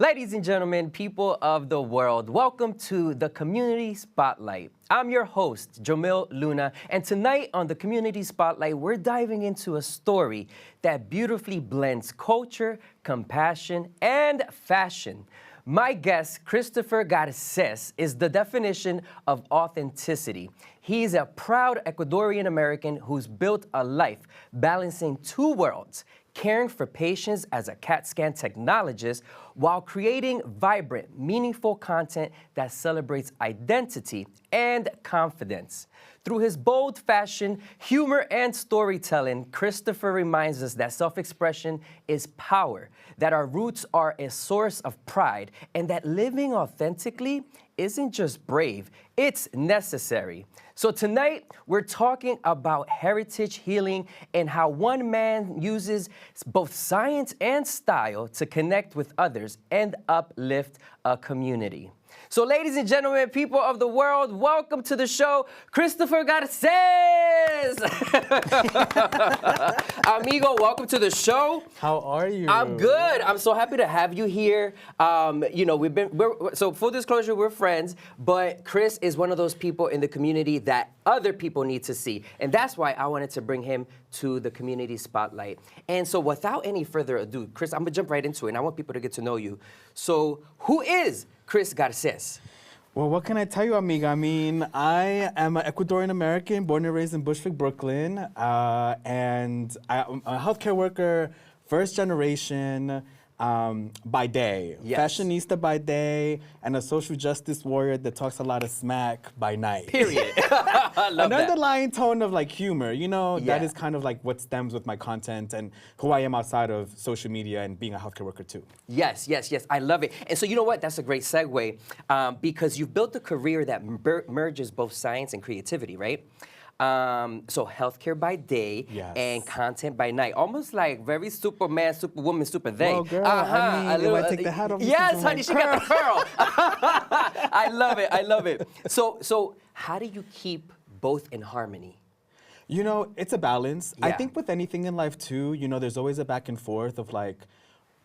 Ladies and gentlemen, people of the world, welcome to the Community Spotlight. I'm your host, Jomil Luna, and tonight on the Community Spotlight, we're diving into a story that beautifully blends culture, compassion, and fashion. My guest, Christopher Garcés, is the definition of authenticity. He's a proud Ecuadorian American who's built a life balancing two worlds, caring for patients as a CAT scan technologist while creating vibrant, meaningful content that celebrates identity and confidence. Through his bold fashion, humor, and storytelling, Christopher reminds us that self-expression is power, that our roots are a source of pride, and that living authentically isn't just brave, it's necessary. So tonight, we're talking about heritage healing and how one man uses both science and style to connect with others and uplift a community. So ladies and gentlemen, people of the world, welcome to the show, Christopher Garcés! Amigo, welcome to the show. How are you? I'm good. I'm so happy to have you here. So full disclosure, we're friends, but Chris is one of those people in the community that other people need to see. And that's why I wanted to bring him to the Community Spotlight. And so without any further ado, Chris, I'm gonna jump right into it, and I want people to get to know you. So who is Chris Garcés? Well, what can I tell you, amiga? I mean, I am an Ecuadorian American, born and raised in Bushwick, Brooklyn, and I'm a healthcare worker, first generation by day, Yes. fashionista by day, and a social justice warrior that talks a lot of smack by night. Period. I love An that. underlying tone of like humor, you know, Yeah. that is kind of like what stems with my content and who I am outside of social media and being a healthcare worker too. Yes, yes, yes. I love it. And so you know what? That's a great segue because you've built a career that merges both science and creativity, right? So healthcare by day Yes. and content by night. Almost like very Superman, Superwoman, super they. Well, girl, I mean, if I take the hat off, you can yes, do honey, my she got the curl. I love it. I love it. So how do you keep both in harmony? You know, it's a balance. I Yeah. think with anything in life too, you know, there's always a back and forth of like,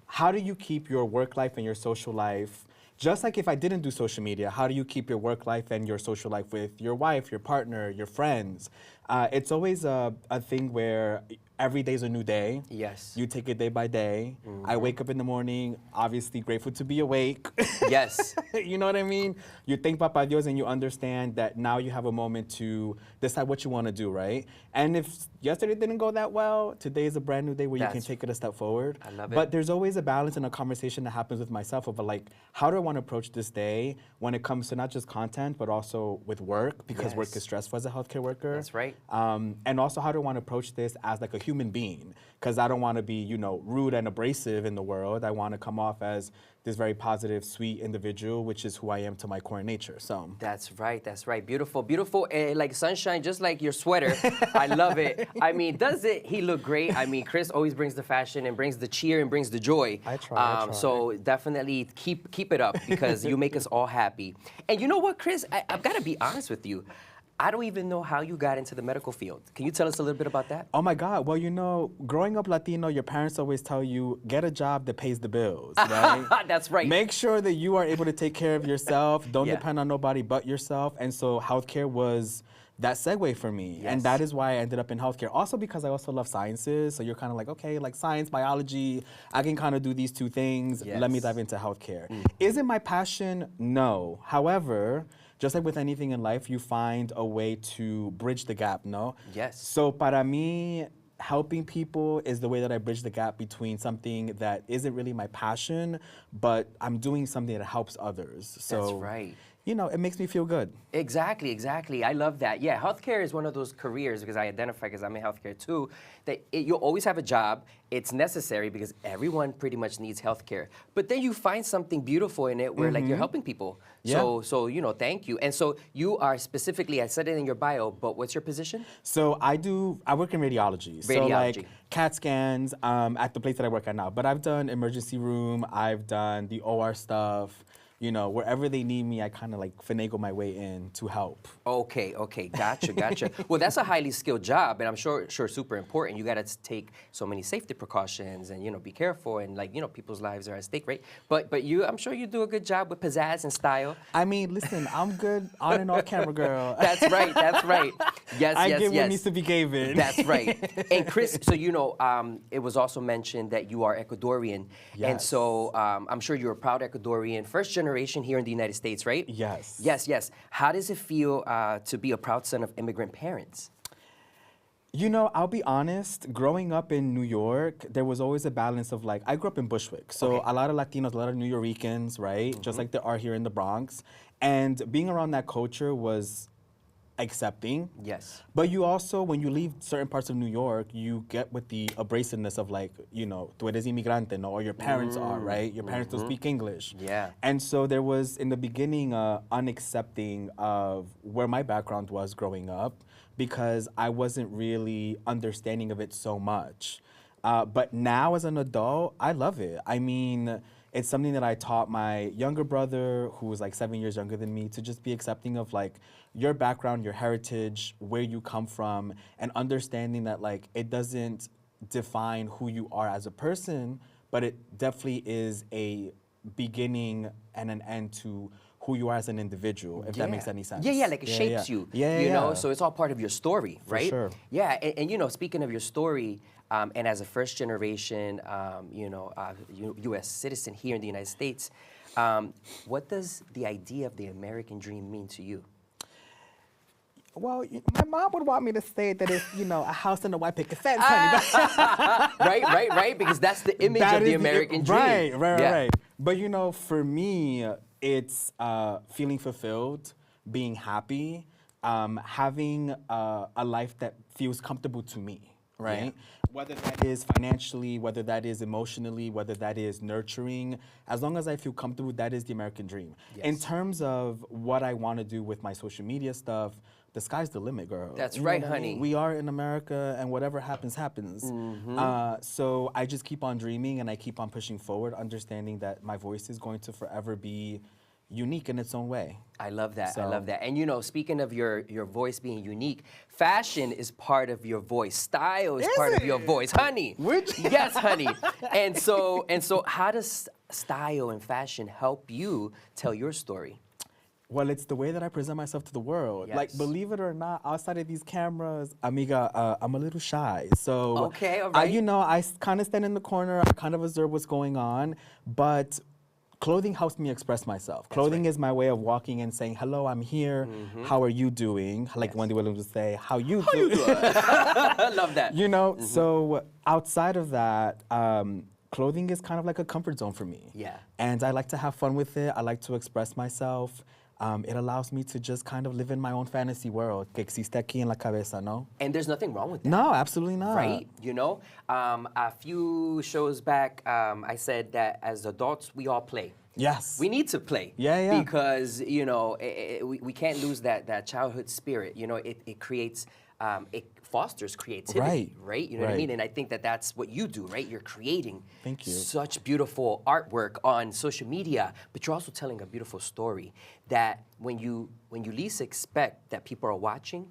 how do you keep your work life and your social life? Just like if I didn't do social media, how do you keep your work life and your social life with your wife, your partner, your friends? It's always a thing where every day's a new day. Yes. You take it day by day. I wake up in the morning, obviously grateful to be awake. Yes. You know what I mean? You thank Papa Dios and you understand that now you have a moment to decide what you want to do, right? And if yesterday didn't go that well, today is a brand new day where you can That's- take it a step forward. I love it. But there's always a balance and a conversation that happens with myself of like, how do I want to approach this day when it comes to not just content, but also with work, because work Yes. is stressful as a healthcare worker. That's right. And also how do I want to approach this as like a human being? Because I don't want to be, you know, rude and abrasive in the world. I want to come off as this very positive, sweet individual, which is who I am to my core nature. So That's right, that's right. Beautiful, beautiful, like sunshine, just like your sweater. I love it. I mean, does it, he look great? I mean, Chris always brings the fashion and brings the cheer and brings the joy. I try. So definitely keep it up because you make us all happy. And you know what, Chris? I've got to be honest with you. I don't even know how you got into the medical field. Can you tell us a little bit about that? oh my God, well, you know, growing up Latino, your parents always tell you, get a job that pays the bills, right? That's right. Make sure that you are able to take care of yourself. Don't Yeah. depend on nobody but yourself. And so healthcare was that segue for me. Yes. And that is why I ended up in healthcare. Also because I also love sciences. So you're kind of like, okay, like science, biology, I can kind of do these two things. Let me Yes. dive into healthcare. Is it my passion? No. However, just like with anything in life, you find a way to bridge the gap, no? Yes. So para mí, helping people is the way that I bridge the gap between something that isn't really my passion, but I'm doing something that helps others. So, That's right. You know, it makes me feel good. Exactly, exactly. I love that. Yeah, healthcare is one of those careers, because I identify because I'm in healthcare too, that you'll always have a job. It's necessary because everyone pretty much needs healthcare. But then you find something beautiful in it where like you're helping people. Yeah. So you know, thank you. And so you are specifically, I said it in your bio, but what's your position? So I work in radiology. So Radiology. like CAT scans at the place that I work at now. But I've done emergency room, I've done the OR stuff, you know, wherever they need me, I kind of like finagle my way in to help. Okay, gotcha. Well, that's a highly skilled job, and I'm sure super important. You got to take so many safety precautions, and be careful, and like people's lives are at stake, right? But I'm sure you do a good job with pizzazz and style. I mean, listen, I'm good on and off camera, girl. That's right. Yes, I yes, get yes. what needs to be given. That's right. And Chris, so it was also mentioned that you are Ecuadorian, and Yes. so I'm sure you're a proud Ecuadorian, first generation here in the United States, right? Yes. Yes. How does it feel to be a proud son of immigrant parents? I'll be honest, growing up in New York, there was always a balance of like, I grew up in Bushwick. So Okay. a lot of Latinos, a lot of New Yorkers, right? Just like there are here in the Bronx. And being around that culture was accepting. Yes. But you also, when you leave certain parts of New York, you get with the abrasiveness of like, tú eres inmigrante, no? Or your parents are, right? Your parents don't speak English. Yeah. And so there was, in the beginning, unaccepting of where my background was growing up because I wasn't really understanding of it so much. But now as an adult, I love it. I mean, it's something that I taught my younger brother, who was like 7 years younger than me, to just be accepting of like your background, your heritage, where you come from, and understanding that like it doesn't define who you are as a person, but it definitely is a beginning and an end to who you are as an individual, if that makes any sense. Yeah, like it shapes you. Yeah. So it's all part of your story, For right? sure. Yeah, and speaking of your story, and as a first generation, U.S. citizen here in the United States, what does the idea of the American dream mean to you? Well, my mom would want me to say that it's, a house and a white picket fence, honey. Right, because that's the image of the American dream. Right. But for me, it's feeling fulfilled, being happy, having a life that feels comfortable to me, right? Yeah. Whether that is financially, whether that is emotionally, whether that is nurturing, as long as I feel comfortable, that is the American dream. Yes. In terms of what I want to do with my social media stuff, the sky's the limit, girl. That's You know right, what I mean? honey. We are in America, and whatever happens, happens. So I just keep on dreaming, and I keep on pushing forward, understanding that my voice is going to forever be unique in its own way. I love that. So- I love that. And speaking of your voice being unique, fashion is part of your voice. Style is part of your voice, honey. Yes, honey. And so how does style and fashion help you tell your story? Well, it's the way that I present myself to the world. Like, Yes. believe it or not, outside of these cameras, amiga, I'm a little shy. So, Okay, all right. I kind of stand in the corner. I kind of observe what's going on, but clothing helps me express myself. Clothing is my way of walking and saying, hello, I'm here. How are you doing? Like Wendy Williams would say, how you doing? I love that. So outside of that, clothing is kind of like a comfort zone for me. Yeah. And I like to have fun with it. I like to express myself. It allows me to just kind of live in my own fantasy world que existe aquí en la cabeza, no? And there's nothing wrong with that. No, absolutely not. Right? A few shows back, I said that as adults, we all play. Yes. We need to play. Yeah. Because, we can't lose that childhood spirit. It creates, it fosters creativity, right? You know what I Right. mean? And I think that that's what you do, right? You're creating Thank you. such beautiful artwork on social media, but you're also telling a beautiful story that when you least expect that people are watching,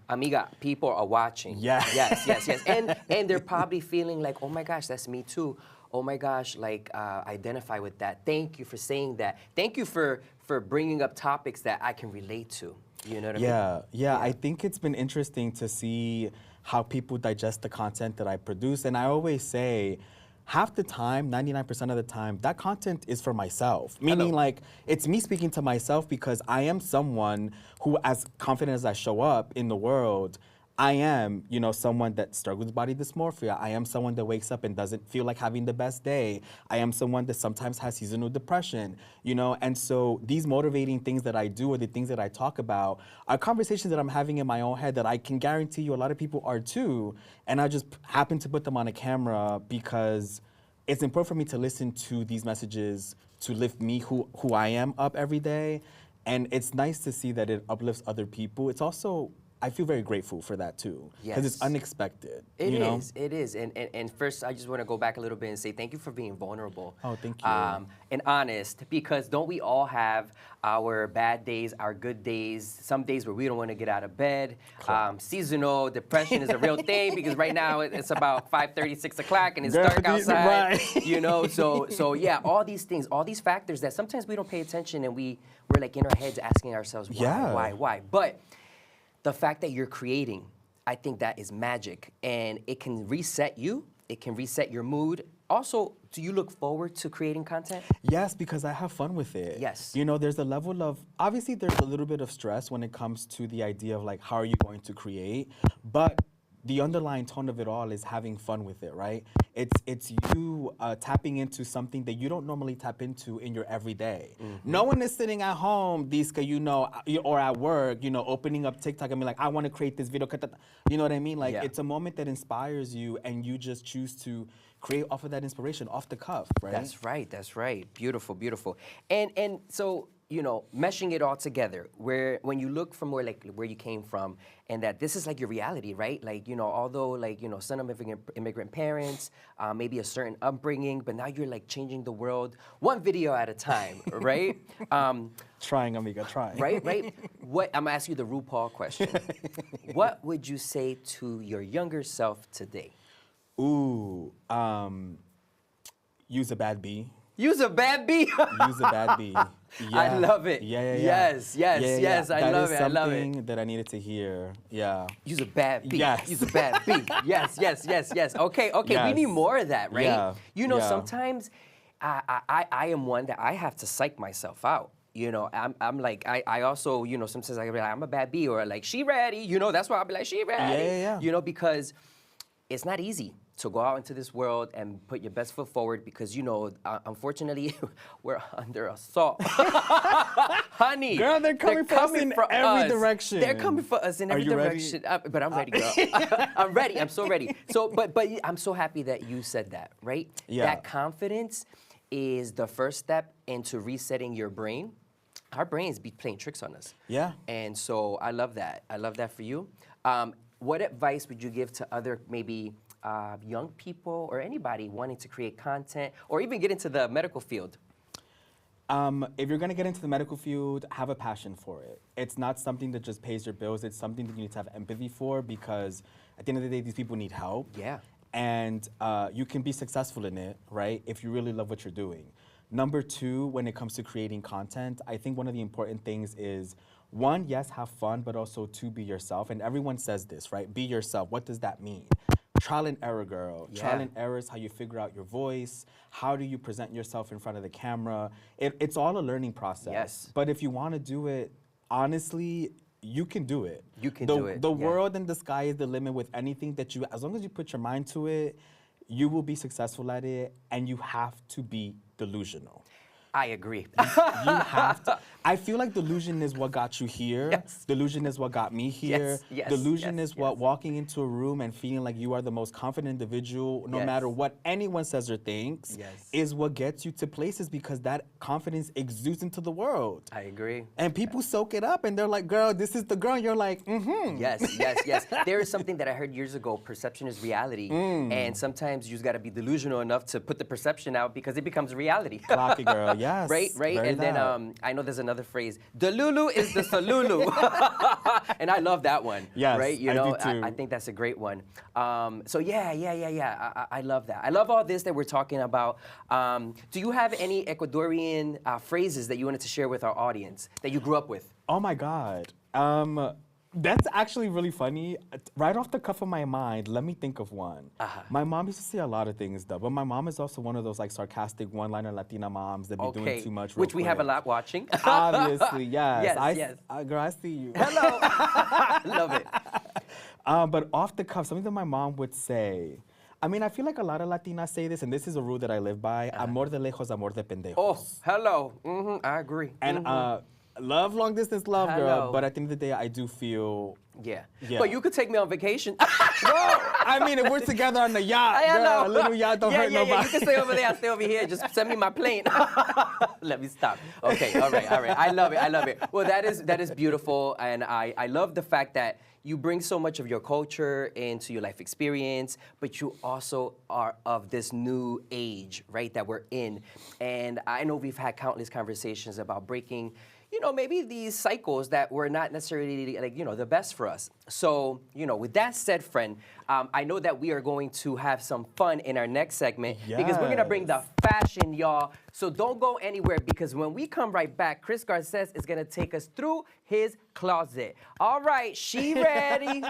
amiga, people are watching. Yeah. Yes. And they're probably feeling like, oh my gosh, that's me too. Oh my gosh, identify with that. Thank you for saying that. Thank you for bringing up topics that I can relate to. You know what I mean? Yeah. I think it's been interesting to see how people digest the content that I produce. And I always say, half the time, 99% of the time, that content is for myself. Meaning, like, it's me speaking to myself because I am someone who, as confident as I show up in the world, I am, someone that struggles with body dysmorphia. I am someone that wakes up and doesn't feel like having the best day. I am someone that sometimes has seasonal depression, And so these motivating things that I do or the things that I talk about are conversations that I'm having in my own head that I can guarantee you a lot of people are too. And I just happen to put them on a camera because it's important for me to listen to these messages to lift me, who I am, up every day. And it's nice to see that it uplifts other people. It's also I feel very grateful for that too, because it's Yes. unexpected. It you know? is. It is. And first, I just want to go back a little bit and say thank you for being vulnerable. Oh, thank you. And honest, because don't we all have our bad days, our good days, some days where we don't want to get out of bed. Seasonal depression is a real thing because right now it's about 5:30, 6 o'clock, and it's Girl, dark outside. right. You know, so yeah, all these things, all these factors that sometimes we don't pay attention and we're like in our heads asking ourselves, why? But the fact that you're creating, I think that is magic, and it can reset you. It can reset your mood. Also, do you look forward to creating content? Yes, because I have fun with it. Yes. You know, there's a level of, obviously there's a little bit of stress when it comes to the idea of like, how are you going to create? But the underlying tone of it all is having fun with it, right? It's you tapping into something that you don't normally tap into in your everyday. No one is sitting at home, Diska, you know, or at work, you know, opening up TikTok and be like, I want to create this video. You know what I mean? Like, it's a moment that inspires you, and you just choose to create off of that inspiration, off the cuff, right? That's right. That's right. Beautiful, beautiful. And so, you know, meshing it all together, where when you look from where you came from, and that this is like your reality, right? Like, you know, although like, you know, son of immigrant parents, maybe a certain upbringing, but now you're like changing the world one video at a time, right? Trying, amiga, trying. Right? I'm gonna ask you the RuPaul question. What would you say to your younger self today? Ooh, use a bad B. Use a bad B. Use a bad B. Yeah. I love it. Yeah. Yes. I love it. That is something that I needed to hear. Yeah. Use a bad B. Yes. Use a bad B. Yes. Okay. Yes. We need more of that, right? Yeah. You know, Yeah. sometimes I am one that I have to psych myself out. You know, I'm like, I also, you know, sometimes I be like, I'm a bad B, or like, she ready. You know, that's why I'll be like, she ready. Yeah. You know, because it's not easy to go out into this world and put your best foot forward, because, you know, unfortunately, we're under assault. Honey. Girl, they're coming for us in every direction. They're coming for us in every direction. But I'm ready, girl. I'm ready. I'm so ready. So, but I'm so happy that you said that, right? Yeah. That confidence is the first step into resetting your brain. Our brains be playing tricks on us. Yeah. And so I love that. I love that for you. What advice would you give to other maybe young people or anybody wanting to create content or even get into the medical field? If you're gonna get into the medical field, have a passion for it. It's not something that just pays your bills. It's something that you need to have empathy for, because at the end of the day, these people need help. Yeah. And you can be successful in it, right, if you really love what you're doing. Number two, when it comes to creating content, I think one of the important things is, one, yes, have fun, but also two, be yourself. And everyone says this, right? Be yourself. What does that mean? Trial and error, girl. Yeah. Trial and error is how you figure out your voice. How do you present yourself in front of the camera? It's all a learning process. Yes. But if you want to do it, honestly, you can do it. You can do it, The yeah. world and the sky is the limit with anything that you, as long as you put your mind to it, you will be successful at it, and you have to be delusional. I agree. You have to. I feel like delusion is what got you here. Yes. Delusion is what got me here. Yes, Delusion yes, is what walking into a room and feeling like you are the most confident individual, no Yes. matter what anyone says or thinks, Yes. is what gets you to places, because that confidence exudes into the world. I agree. And people soak it up, and they're like, girl, this is the girl. And you're like, mm-hmm. Yes. There is something that I heard years ago, perception is reality. And sometimes you just gotta be delusional enough to put the perception out, because it becomes reality. Clock it, girl. Yes. Right? Very And then that. I know there's another phrase, Delulu is the Salulu. And I love that one. Yes, right? You I know, do too. I think that's a great one. So yeah. I love that. I love all this that we're talking about. Do you have any Ecuadorian phrases that you wanted to share with our audience that you grew up with? Oh my God. That's actually really funny. Right off the cuff of my mind, let me think of one. My mom used to say a lot of things though, but my mom is also one of those like sarcastic one-liner Latina moms that be doing too much. Which we have a quick. lot watching. Obviously, yes. Yes. Girl, I see you. Hello. Love it. But off the cuff, something that my mom would say. I mean, I feel like a lot of Latinas say this, and this is a rule that I live by. Amor de lejos, amor de pendejos. Oh, hello. I agree. And love, long distance love, girl. Hello. But at the end of the day, I do feel Yeah. Yeah. But you could take me on vacation. Well, I mean, if we're together on the yacht, I girl, know. a little yacht don't hurt nobody. Yeah. You can stay over there. I'll stay over here. Just send me my plane. Let me stop. Okay. All right. I love it. Well, that is beautiful, and I love the fact that you bring so much of your culture into your life experience, but you also are of this new age, right, that we're in. And I know we've had countless conversations about breaking, maybe these cycles that were not necessarily the best for us. So, with that said, friend, I know that we are going to have some fun in our next segment because we're gonna bring the fashion, y'all. So don't go anywhere because when we come right back, Chris Garcés is gonna take us through his closet. All right, she ready?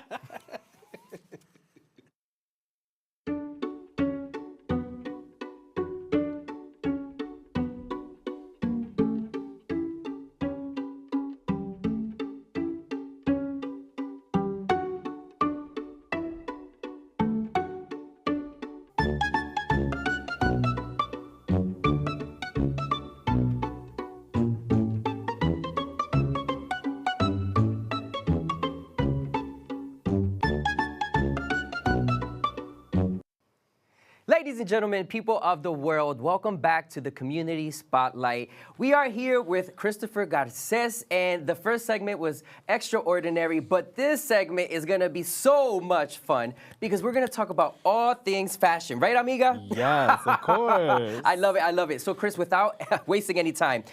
Ladies and gentlemen, people of the world, welcome back to the Community Spotlight. We are here with Christopher Garcés, and the first segment was extraordinary, but this segment is gonna be so much fun because we're gonna talk about all things fashion, right, amiga? Yes, of course. I love it. So, Chris, without wasting any time,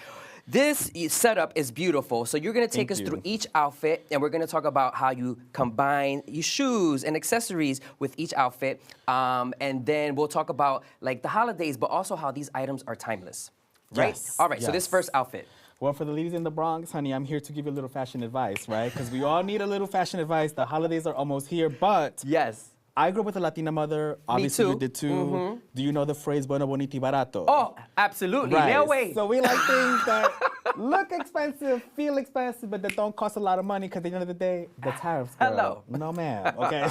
this setup is beautiful. So you're gonna take us through each outfit, and we're gonna talk about how you combine your shoes and accessories with each outfit. And then we'll talk about the holidays, but also how these items are timeless, right? Yes, All right, so this first outfit. Well, for the ladies in the Bronx, honey, I'm here to give you a little fashion advice, right? Because we all need a little fashion advice. The holidays are almost here, but Yes. I grew up with a Latina mother. Obviously, too. you did too. Do you know the phrase bueno, bonito y barato? Oh, absolutely. Right. No way. So we like things that look expensive, feel expensive, but that don't cost a lot of money because at the end of the day, the tariffs, girl. Hello. No, ma'am. Okay.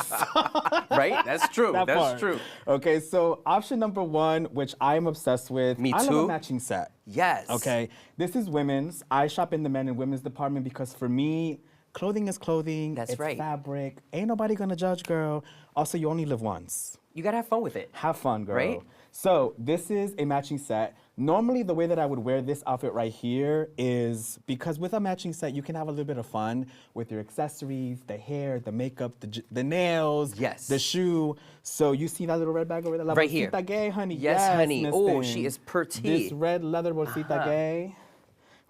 Right? That's true. That That's part. true. Okay, so option number one, which I am obsessed with. Me I love too. a matching set. Yes. Okay, this is women's. I shop in the men and women's department because for me, clothing is clothing. That's it's right. fabric. Ain't nobody gonna judge, girl. Also, you only live once. You gotta have fun with it. Have fun, girl. Right? So this is a matching set. Normally, the way that I would wear this outfit right here is because with a matching set, you can have a little bit of fun with your accessories, the hair, the makeup, the nails, Yes. the shoe. So you see that little red bag over there? La Right here. bolsita gay, honey. Yes, honey. Miss Oh, Thing. she is pretty. This red leather bolsita gay.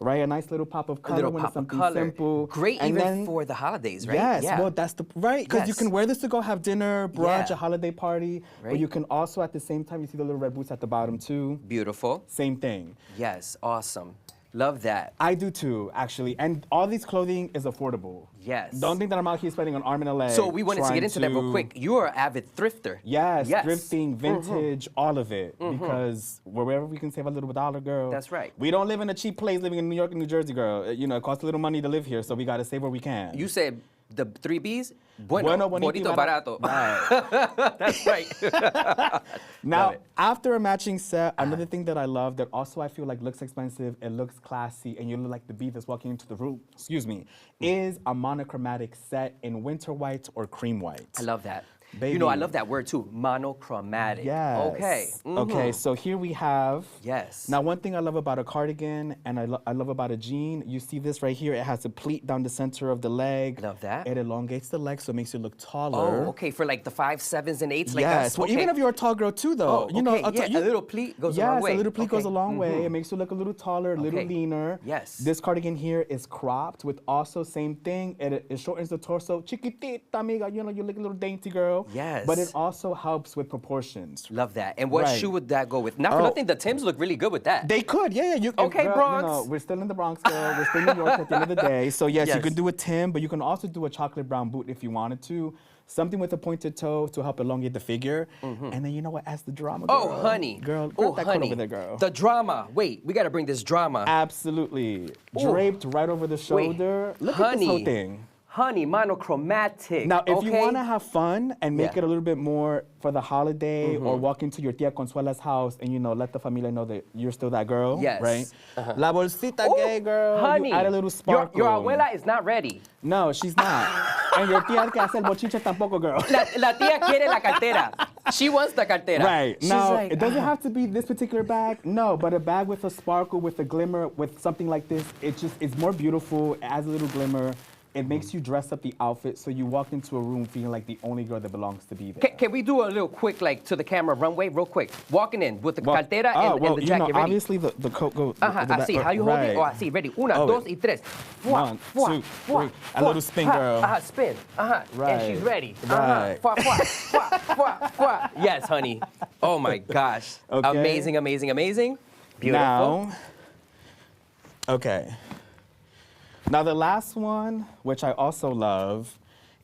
Right, a nice little pop of color A little when pop it's something of color. simple. Great And even then- for the holidays, right? Yes, Yeah. well, that's the right because you Yes. can wear this to go have dinner, brunch, Yeah. a holiday party, Right. but you can also at the same time you see the little red boots at the bottom too. Beautiful. Same thing. Yes, awesome. Love that. I do too, actually, and all these clothing is affordable. Yes. Don't think that I'm out here spending an arm and a leg. So we wanted to trying get into that real quick. You are an avid thrifter. Yes, Yes. thrifting, vintage, all of it. Because wherever we can save a little dollar, girl. That's right. We don't live in a cheap place living in New York and New Jersey, girl. You know, it costs a little money to live here, so we got to save where we can. You said the 3 B's? Bueno, bonito, barato. Right. That's right. Now, Love it. after a matching set, another thing that I love that also I feel like looks expensive, it looks classy, and you look like the bee that's walking into the room, is a monochromatic set in winter white or cream white. I love that. Baby. You know, I love that word too, monochromatic. Yes. Okay. Okay, so here we have. Yes. Now, one thing I love about a cardigan and I love about a jean, you see this right here, it has a pleat down the center of the leg. Love that. It elongates the leg, so it makes you look taller. Oh, okay, for like the 5, 7s, and 8s like Yes, us? well, Okay. even if you're a tall girl too, though. Oh, You know, okay, yeah, a little pleat goes a long way. Yes, a little pleat goes a Okay. long way. It makes you look a little taller, a little Okay. leaner. Yes. This cardigan here is cropped with also same thing. It shortens the torso. Chiquitita, amiga. You know, you look a little dainty girl. Yes. But it also helps with proportions. Love that. And what Right. shoe would that go with? Not for Oh. nothing, the Timbs look really good with that. They could, yeah. You, Okay, girl, Bronx. You know, we're still in the Bronx, girl. We're still in New York at the end of the day. So yes, you Yes. could do a Tim, but you can also do a chocolate brown boot if you wanted to. Something with a pointed toe to help elongate the figure. And then you know what? As the drama, girl. Oh, honey. Girl, Oh, grab that coat honey. over there, girl. The drama. Wait, we got to bring this drama. Absolutely. Draped right over the shoulder. Look at this whole thing. Honey, monochromatic. Now, if you okay? want to have fun and make Yeah. it a little bit more for the holiday or walk into your tia Consuela's house and, you know, let the familia know that you're still that girl, Yes. right? La bolsita Ooh, gay, girl. Honey, You add a little sparkle. Your abuela is not ready. No, she's not. And your tía que hace el bochinche tampoco, girl. La tía quiere la cartera. She wants the cartera. Right. She's Now, like, it doesn't have to be this particular bag. No, but a bag with a sparkle, with a glimmer, with something like this, it's more beautiful. It adds a little glimmer. It makes you dress up the outfit so you walk into a room feeling like the only girl that belongs to be there. Can we do a little quick, like, to the camera runway, real quick? Walking in with the cartera and the jacket. Ready? Obviously the coat goes. I see. How you hold it? Oh, I see. Ready. Una, dos, y tres. One, two, three. A little spin, girl. Spin. Right. And she's ready. Right. Yes, honey. Oh my gosh. Okay. Amazing, amazing, amazing. Beautiful. Now, okay. Now the last one, which I also love,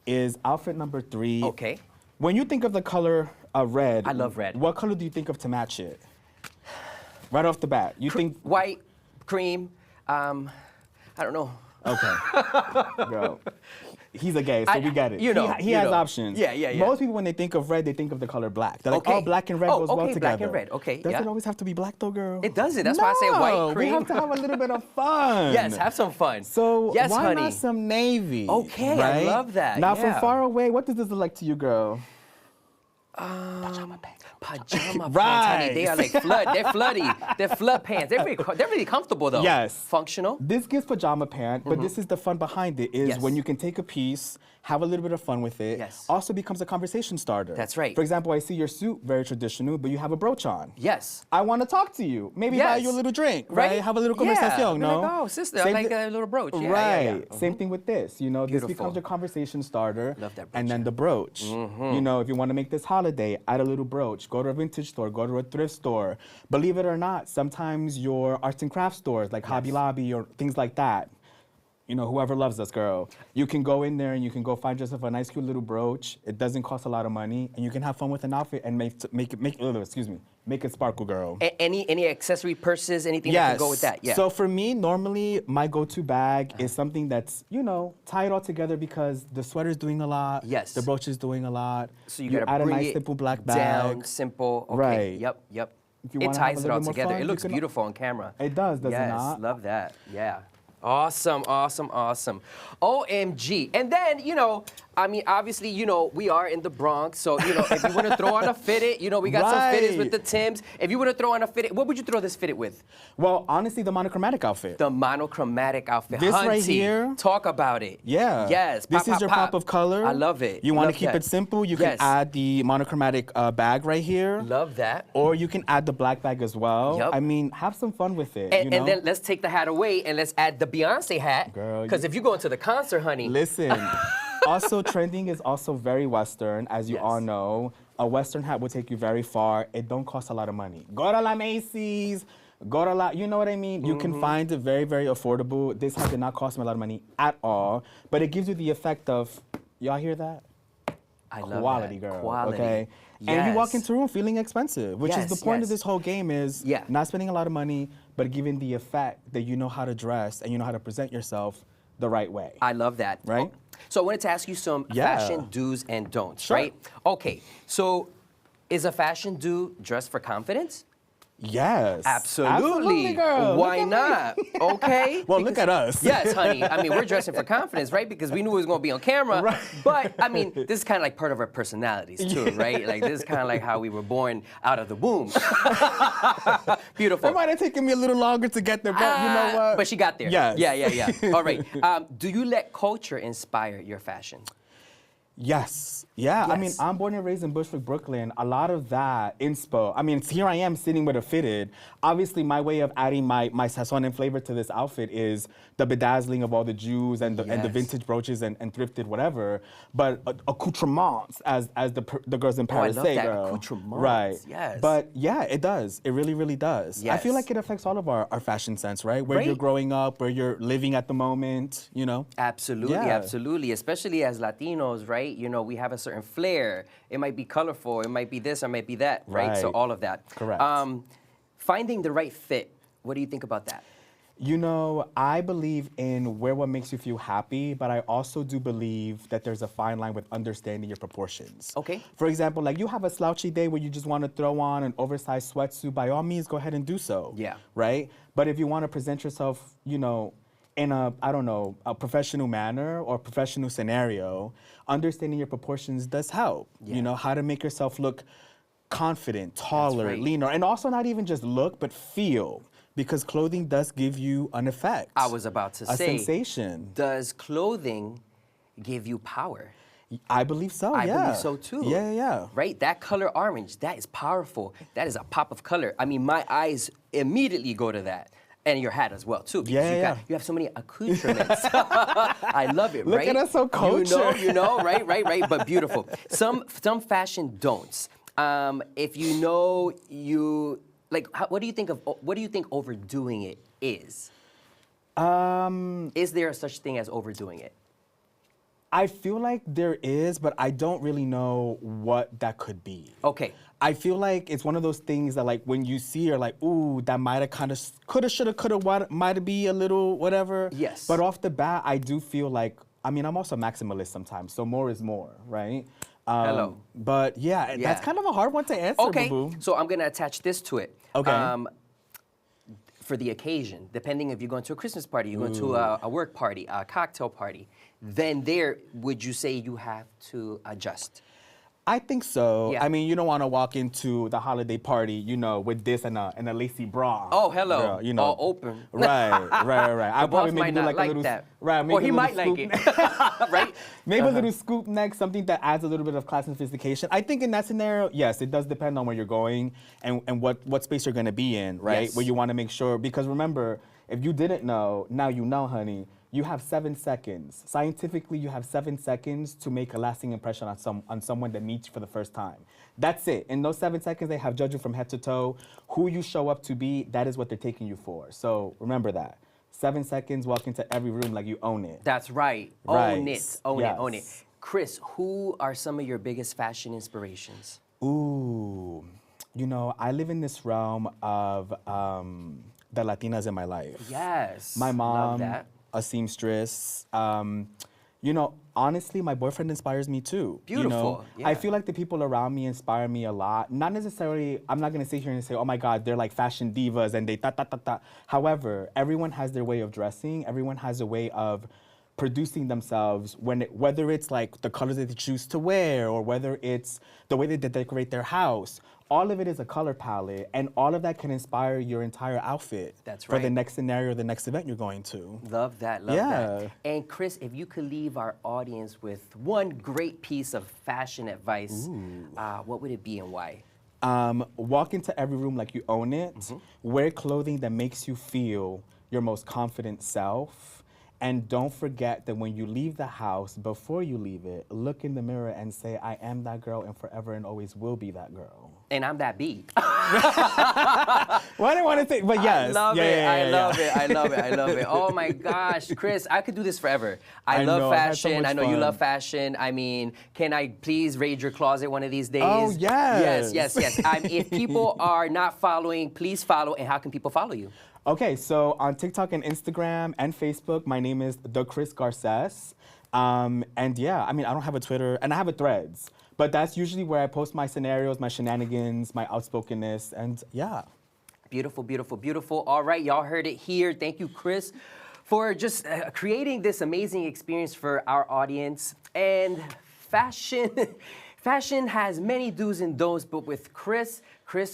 is outfit number 3. Okay. When you think of the color red, I love red. What color do you think of to match it? Right off the bat, you think white, cream. I don't know. Okay. Girl. He's a gay, so we get it. You know, he has options. Yeah. Most people, when they think of red, they think of the color black. They're like, Okay. oh, black and red goes well together. Black and red. Okay, Does yeah. it always have to be black, though, girl? It doesn't. That's why I say white, cream. We have to have a little bit of fun. Yes, have some fun. So yes, why honey. not some navy? Okay, right? I love that. Now, yeah. from far away, what does this look like to you, girl? Pajama pants. Pajama Right. pants, honey. They are like flood. They're floody. They're flood pants. They're really comfortable though. Yes. Functional. This gives pajama pant, but this is the fun behind it, is Yes. when you can take a piece, have a little bit of fun with it, Yes. also becomes a conversation starter. That's right. For example, I see your suit, very traditional, but you have a brooch on. Yes. I want to talk to you. Maybe buy Yes. you a little drink, right? Have a little Yeah. conversation, no? Like, oh, sister, I Same like thi- a little brooch. Yeah, right. yeah, yeah. Same thing with this. You know, Beautiful. this becomes your conversation starter. Love that And brooch. then the brooch. You know, if you want to make this holiday, add a little brooch. Go to a vintage store. Go to a thrift store. Believe it or not, sometimes your arts and crafts stores like Hobby Lobby or things like that. You know, whoever loves us, girl. You can go in there and you can go find yourself a nice, cute little brooch. It doesn't cost a lot of money, and you can have fun with an outfit and make it sparkle, girl. Any accessory, purses, anything that can go with that? Yeah. So for me, normally my go-to bag is something that's, you know, tie it all together because the sweater's doing a lot. Yes. The brooch is doing a lot. So you gotta add a bring nice it simple black bag. down, simple. Okay. Right. Yep. If you It wanna have ties a it all little more together. fun, It you looks can- beautiful on camera. It does it Yes, not? love that. Yeah. Awesome. OMG. And then, you know, I mean, obviously, you know, we are in the Bronx, so, you know, if you want to throw on a fitted, you know, we got some fitteds with the Timbs. If you want to throw on a fitted, what would you throw this fitted with? Well, honestly, the monochromatic outfit. The monochromatic outfit. This Hunty, right here. Talk about it. Yeah. Yes. This is your pop of color. I love it. You want to Love keep that. it simple? You Yes. can add the monochromatic bag right here. Love that. Or you can add the black bag as well. Yep. I mean, have some fun with it. And, you know? and then let's take the hat away and let's add the Beyonce hat. Girl, Because if you go into the concert, honey. Listen, also trending is also very Western, as you Yes. all know. A Western hat will take you very far. It don't cost a lot of money. Go to La Macy's, go to La, you know what I mean? You can find it very, very affordable. This hat did not cost me a lot of money at all, but it gives you the effect of, y'all hear that? I love Quality, that. girl. Quality. Okay. And you walk Yes. into a room feeling expensive, which is the Yes, point of yes. this whole game is Yeah. not spending a lot of money, but giving the effect that you know how to dress and you know how to present yourself the right way. I love that. Right? So I wanted to ask you some Yeah. fashion do's and don'ts, Sure. right? Okay. So is a fashion do dress for confidence? Yes. Absolutely. Girl. Why Look at not? me. Okay. Well, look at us. Yes, honey. I mean, we're dressing for confidence, right? Because we knew it was going to be on camera. Right. But, I mean, this is kind of like part of our personalities, too, right? Like, this is kind of like how we were born out of the womb. Beautiful. It might have taken me a little longer to get there, but you know what? But she got there. Yes. Yeah. All right. Do you let culture inspire your fashion? Yes. Yeah. I mean, Yes. I'm born and raised in Bushwick, Brooklyn. A lot of that inspo. I mean, here I am sitting with a fitted. Obviously, my way of adding my sazon and flavor to this outfit is the bedazzling of all the jewels and the Yes. vintage brooches and thrifted whatever. But accoutrements, as the girls in Paris love say, that. girl. Accoutrements, Right. yes. But yeah, it does. It really, really does. I feel Yes. like it affects all of our fashion sense, right? Where you're Right. growing up, where you're living at the moment, you know? Absolutely, Yeah. absolutely. Especially as Latinos, right? You know, we have a certain flair. It might be colorful. It might be this or might be that, right? So Right. all of that. Correct. Finding the right fit. What do you think about that? You know, I believe in wear what makes you feel happy, but I also do believe that there's a fine line with understanding your proportions. Okay. For example, like you have a slouchy day where you just want to throw on an oversized sweatsuit, by all means, go ahead and do so. Yeah. Right? But if you want to present yourself, you know, in a, I don't know, a professional manner or professional scenario, understanding your proportions does help. Yeah. You know, how to make yourself look confident, taller, right. leaner, and also not even just look, but feel. Because clothing does give you an effect. I was about to a say, sensation. does clothing give you power? I believe so, I yeah. believe so too. Yeah, yeah, yeah. Right? That color orange, that is powerful. That is a pop of color. I mean, my eyes immediately go to that. And your hat as well, too, because Yeah, you have so many accoutrements. I love it, Look right? at us so cultured. You know, right, but beautiful. Some fashion don'ts. If you know like, what do you think overdoing it is? Is there such thing as overdoing it? I feel like there is, but I don't really know what that could be. Okay. I feel like it's one of those things that, like, when you see, you're like, ooh, that might have kind of, coulda, shoulda, coulda, might be a little whatever. Yes. But off the bat, I do feel like, I mean, I'm also a maximalist sometimes, so more is more, right? Hello. But yeah, that's kind of a hard one to answer, Okay, boo-boo. so I'm gonna attach this to it. Okay. For the occasion, depending if you're going to a Christmas party, you're going to a work party, a cocktail party, then would you say you have to adjust? I think so. Yeah. I mean, you don't want to walk into the holiday party, you know, with this and a lacy bra. Oh, hello. Girl, you know. All open. Right. I boss might not like that. Right. Maybe Or he a might little like scoop- it. Right? Maybe a little scoop neck, something that adds a little bit of class and sophistication. I think in that scenario, yes, it does depend on where you're going and what space you're going to be in, right? Yes. Where you want to make sure, because remember, if you didn't know, now you know, honey. You have 7 seconds. Scientifically, you have 7 seconds to make a lasting impression on someone that meets you for the first time. That's it. In those 7 seconds, they have judged you from head to toe. Who you show up to be, that is what they're taking you for. So remember that. 7 seconds, walk into every room like you own it. That's right. Right. Own it. Own Yes. it. Own it. Chris, who are some of your biggest fashion inspirations? Ooh, you know, I live in this realm of the Latinas in my life. Yes. My mom, Love that. a seamstress. You know, honestly, my boyfriend inspires me too. You know? Beautiful, yeah. I feel like the people around me inspire me a lot. Not necessarily, I'm not gonna sit here and say, oh my God, they're like fashion divas and they ta-ta-ta-ta. However, everyone has their way of dressing. Everyone has a way of producing themselves, whether it's like the colors that they choose to wear or whether it's the way that they decorate their house. All of it is a color palette, and all of that can inspire your entire outfit. That's for the right. next scenario, the next event you're going to. Love that, love Yeah. that. And Chris, if you could leave our audience with one great piece of fashion advice, what would it be and why? Walk into every room like you own it. Mm-hmm. Wear clothing that makes you feel your most confident self. And don't forget that when you leave the house, before you leave it, look in the mirror and say, I am that girl and forever and always will be that girl. And I'm that B. Well, I didn't want to say, but yes. I love Yeah, it. yeah, I yeah, love yeah. it. I love it. I love it. Oh my gosh, Chris, I could do this forever. I I love know, I've had so fashion. much I know you fun. love fashion. I mean, can I please raid your closet one of these days? Oh, yes. Yes. If people are not following, please follow. And how can people follow you? Okay, so on TikTok and Instagram and Facebook, my name is the Chris Garcés. And yeah, I mean, I don't have a Twitter, and I have a Threads, but that's usually where I post my scenarios, my shenanigans, my outspokenness, and yeah. Beautiful, beautiful, beautiful. All right, y'all heard it here. Thank you, Chris, for just creating this amazing experience for our audience. And fashion has many do's and don'ts, but with Chris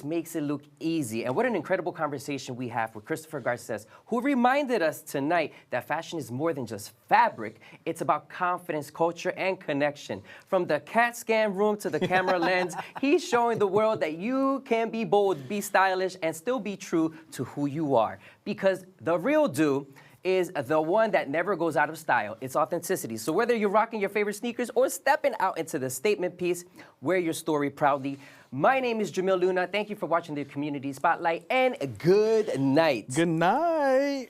makes it look easy. And what an incredible conversation we have with Christopher Garcés, who reminded us tonight that fashion is more than just fabric. It's about confidence, culture, and connection. From the CAT scan room to the camera lens, he's showing the world that you can be bold, be stylish, and still be true to who you are. Because the real do is the one that never goes out of style. It's authenticity. So whether you're rocking your favorite sneakers or stepping out into the statement piece, wear your story proudly. My name is Jomil Luna. Thank you for watching the Community Spotlight, and good night. Good night.